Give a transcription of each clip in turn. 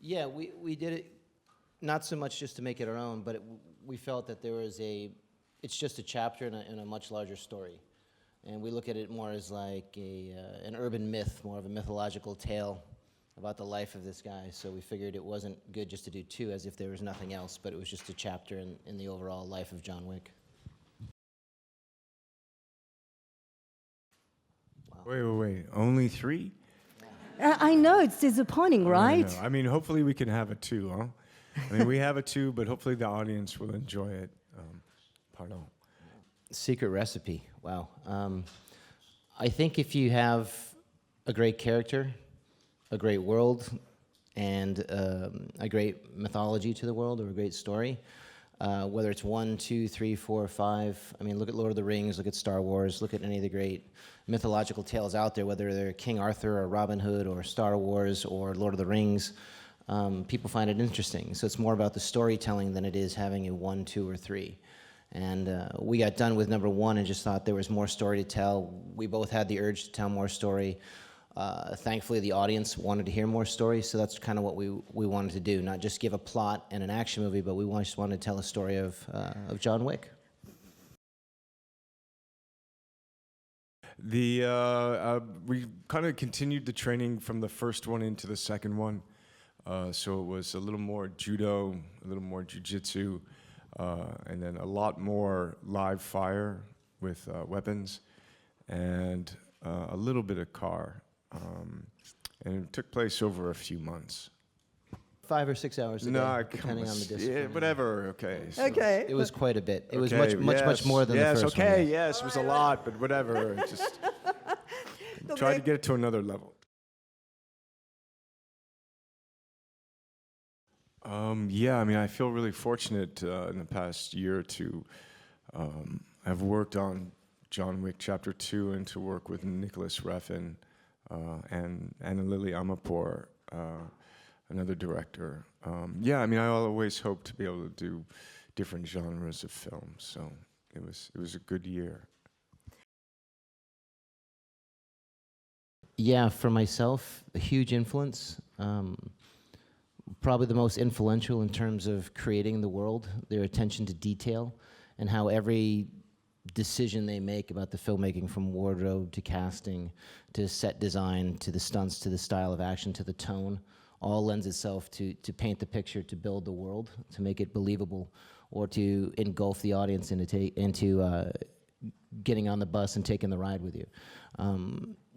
Yeah, we did it not so much just to make it our own, but we felt that it's just a chapter in a much larger story. And we look at it more as like an urban myth, more of a mythological tale about the life of this guy. So we figured it wasn't good just to do two as if there was nothing else, but it was just a chapter in the overall life of John Wick. Wow. Wait. Only 3? I know, it's disappointing, right? I mean, hopefully we can have a 2, huh? I mean, we have a 2, but hopefully the audience will enjoy it. Pardon. Secret recipe. Wow. I think if you have a great character, a great world, and a great mythology to the world, or a great story, whether it's 1, 2, 3, 4, 5. I mean, look at Lord of the Rings, look at Star Wars, look at any of the great mythological tales out there, whether they're King Arthur or Robin Hood or Star Wars or Lord of the Rings. People find it interesting. So it's more about the storytelling than it is having a 1, 2, or 3. And we got done with number 1 and just thought there was more story to tell. We both had the urge to tell more story. Thankfully, the audience wanted to hear more stories, so that's kind of what we wanted to do. Not just give a plot and an action movie, but we just wanted to tell a story of John Wick. We kind of continued the training from the first one into the second one. So it was a little more judo, a little more jiu-jitsu, and then a lot more live fire with weapons, and a little bit of car. And it took place over a few months. 5 or 6 hours a day, depending on the discipline. Yeah, whatever, okay. So okay. It was quite a bit. It was okay, much more than the first one. Yes, okay, yes, it was a lot, but whatever. Just try to get it to another level. Yeah, I mean, I feel really fortunate in the past year or two. I've worked on John Wick Chapter 2 and to work with Nicholas Refn and Lily Amapour, another director. Yeah, I mean, I always hope to be able to do different genres of films, so it was a good year. Yeah, for myself, a huge influence. Probably the most influential in terms of creating the world, their attention to detail, and how every decision they make about the filmmaking, from wardrobe to casting to set design to the stunts to the style of action to the tone, all lends itself to paint the picture, to build the world, to make it believable, or to engulf the audience into getting on the bus and taking the ride with you.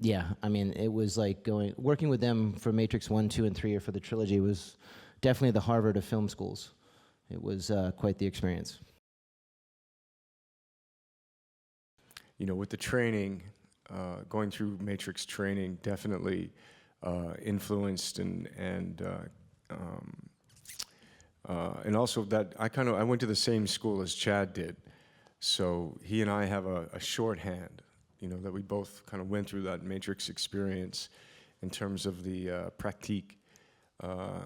Yeah, I mean, it was like working with them for Matrix 1, 2, and 3, or for the trilogy was definitely the Harvard of film schools. It was quite the experience. You know, with the training, going through Matrix training definitely influenced and also that I went to the same school as Chad did, so he and I have a shorthand, you know, that we both kind of went through that Matrix experience in terms of the pratique,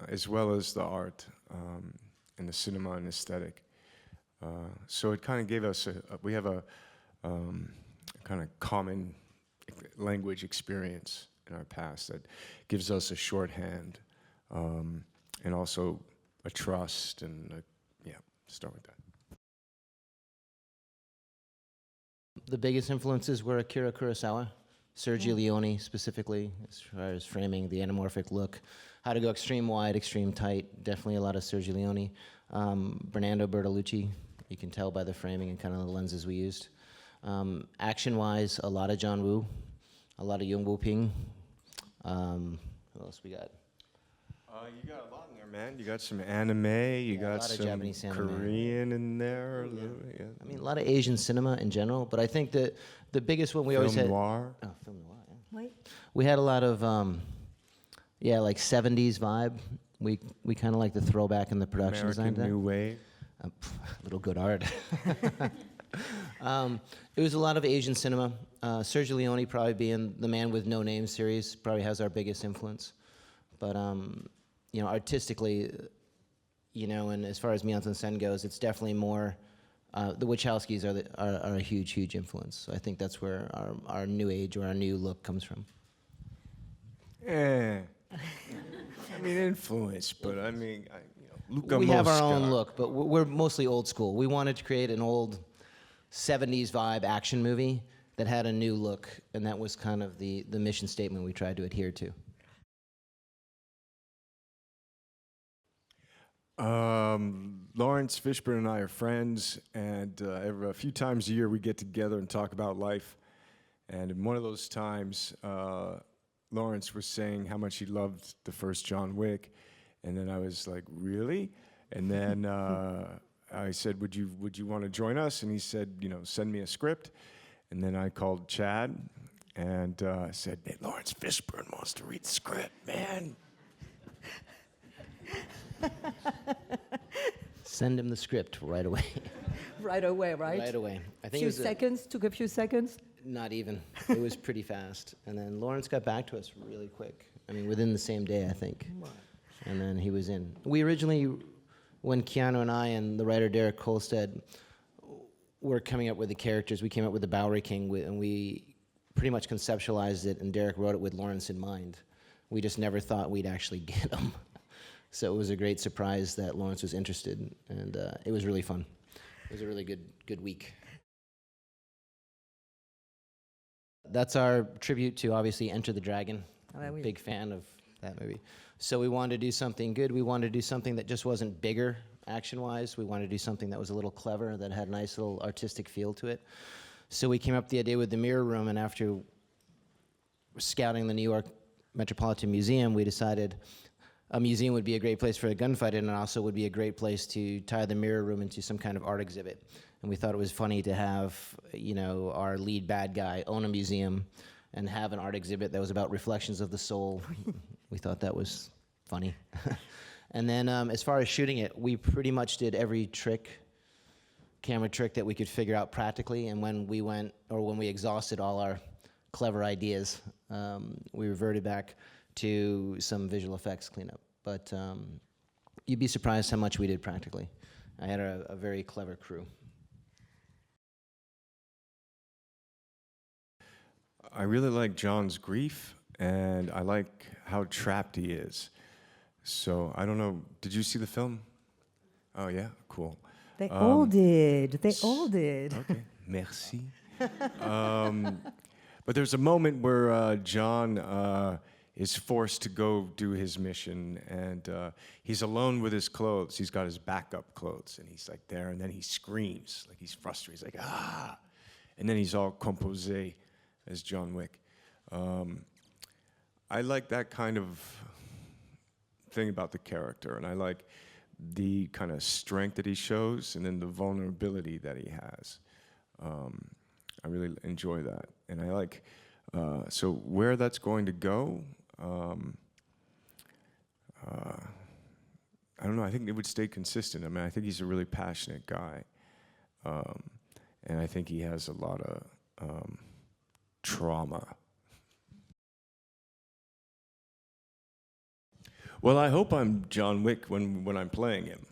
as well as the art and the cinema and aesthetic. So it kind of gave us we have a kind of common language experience in our past that gives us a shorthand, and also a trust, and yeah, start with that. The biggest influences were Akira Kurosawa, Sergio Leone specifically, as far as framing, the anamorphic look, how to go extreme wide, extreme tight, definitely a lot of Sergio Leone. Bernardo Bertolucci, you can tell by the framing and kind of the lenses we used. Action-wise, a lot of John Woo, a lot of Yung Woo Ping. What else we got? You got a lot in there, man. You got some anime, you got some Japanese anime. Korean in there. Yeah. I mean, a lot of Asian cinema in general, but I think that the biggest one we always had... Film noir. Oh, film noir, yeah. Wait. We had a lot of, like 70s vibe. We kind of like the throwback in the production design. American New Wave. Little good art. It was a lot of Asian cinema. Sergio Leone probably being the Man with No Name series probably has our biggest influence. But, you know, artistically, you know, and as far as mise-en-scène goes, it's definitely more, the Wachowskis are a huge, huge influence. So I think that's where our new age or our new look comes from. I mean, influenced, but I mean, Luka We have our Mosca. own look, but we're mostly old school. We wanted to create an old 70s vibe action movie that had a new look, and that was kind of the mission statement we tried to adhere to. Lawrence Fishburne and I are friends, and a few times a year we get together and talk about life. And in one of those times, Lawrence was saying how much he loved the first John Wick, and then I was like, "Really?" And then I said, "Would you want to join us?" And he said, "Send me a script." And then I called Chad and said, "Hey, Lawrence Fishburne wants to read the script, man." Send him the script right away. Right away, right? Right away. I think Few it was seconds, took a few seconds. not even. It was pretty fast. And then Lawrence got back to us really quick. I mean, within the same day, I think. And then he was in. We originally, when Keanu and I and the writer Derek Kolstad were coming up with the characters, we came up with the Bowery King, and we pretty much conceptualized it, and Derek wrote it with Lawrence in mind. We just never thought we'd actually get him. So it was a great surprise that Lawrence was interested, and it was really fun. It was a really good week. That's our tribute to, obviously, Enter the Dragon. Ah, oui. Big fan of that movie. So we wanted to do something good. We wanted to do something that just wasn't bigger action-wise. We wanted to do something that was a little clever, that had a nice little artistic feel to it. So we came up with the idea with the Mirror Room, and after scouting the New York Metropolitan Museum, we decided a museum would be a great place for a gunfight, and it also would be a great place to tie the Mirror Room into some kind of art exhibit. And we thought it was funny to have, our lead bad guy own a museum and have an art exhibit that was about reflections of the soul. We thought that was funny. And then as far as shooting it, we pretty much did every camera trick that we could figure out practically. And when we exhausted all our clever ideas, we reverted back to some visual effects cleanup. But you'd be surprised how much we did practically. I had a very clever crew. I really like John's grief, and I like how trapped he is. So I don't know. Did you see the film? Oh yeah, cool. They all did. They all did. Okay, merci. But there's a moment where John is forced to go do his mission, and he's alone with his clothes. He's got his backup clothes, and he's like there, and then he screams like he's frustrated. He's like, ah, and then he's all composé as John Wick. I like that kind of thing about the character, and I like the kind of strength that he shows, and then the vulnerability that he has. I really enjoy that, and I like, so where that's going to go, I don't know, I think it would stay consistent. I mean, I think he's a really passionate guy, and I think he has a lot of trauma. Well, I hope I'm John Wick when I'm playing him,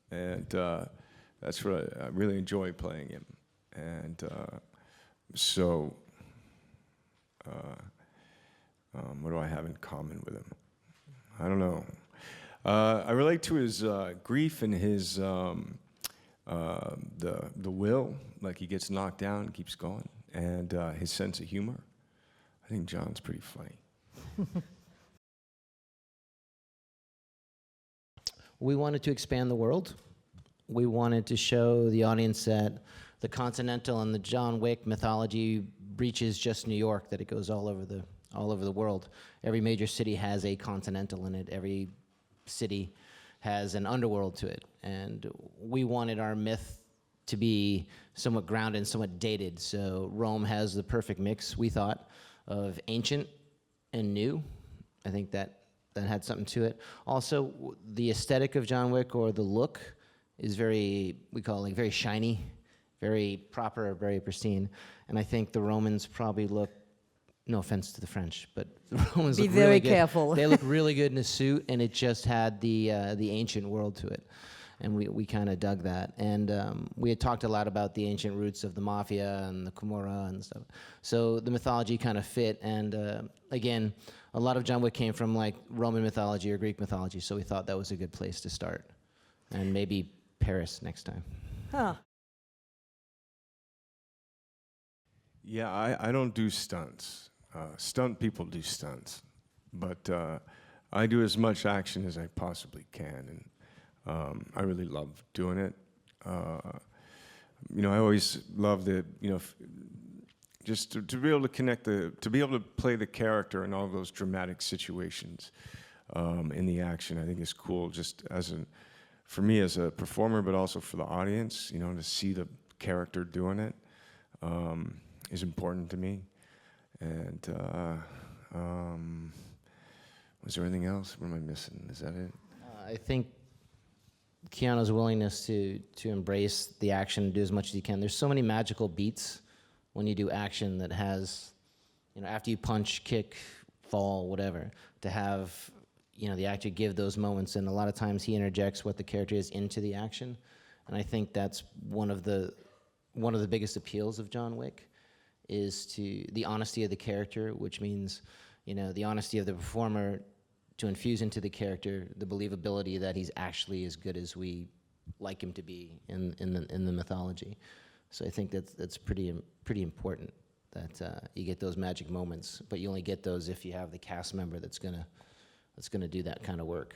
and that's what I really enjoy playing him. And so, what do I have in common with him? I don't know. I relate to his grief and his the will, like he gets knocked down and keeps going, and his sense of humor. I think John's pretty funny. We wanted to expand the world. We wanted to show the audience that the Continental and the John Wick mythology reaches just New York, that it goes all over the world. Every major city has a Continental in it. Every city has an underworld to it. And we wanted our myth to be somewhat grounded and somewhat dated. So Rome has the perfect mix, we thought, of ancient and new. I think that had something to it. Also, the aesthetic of John Wick, or the look, is very shiny, very proper, very pristine. And I think the Romans probably look, no offense to the French, but the Romans Be look very really good. careful. They look really good in a suit, and it just had the ancient world to it. and we kind of dug that. And we had talked a lot about the ancient roots of the mafia and the Camorra and stuff. So the mythology kind of fit. And again, a lot of John Wick came from like Roman mythology or Greek mythology, so we thought that was a good place to start. And maybe Paris next time. Huh. Yeah, I don't do stunts. Stunt people do stunts. But I do as much action as I possibly can, and I really love doing it. I always love the, just to be able to connect to be able to play the character in all those dramatic situations in the action, I think is cool, just for me as a performer, but also for the audience, to see the character doing it is important to me. And was there anything else? What am I missing? Is that it? I think Keanu's willingness to embrace the action and do as much as he can. There's so many magical beats when you do action that has, after you punch, kick, fall, whatever, to have, the actor give those moments. And a lot of times he interjects what the character is into the action. And I think that's one of the biggest appeals of John Wick, is to the honesty of the character, which means, the honesty of the performer to infuse into the character the believability that he's actually as good as we like him to be in the mythology. So I think that's pretty important, that you get those magic moments, but you only get those if you have the cast member that's gonna do that kind of work.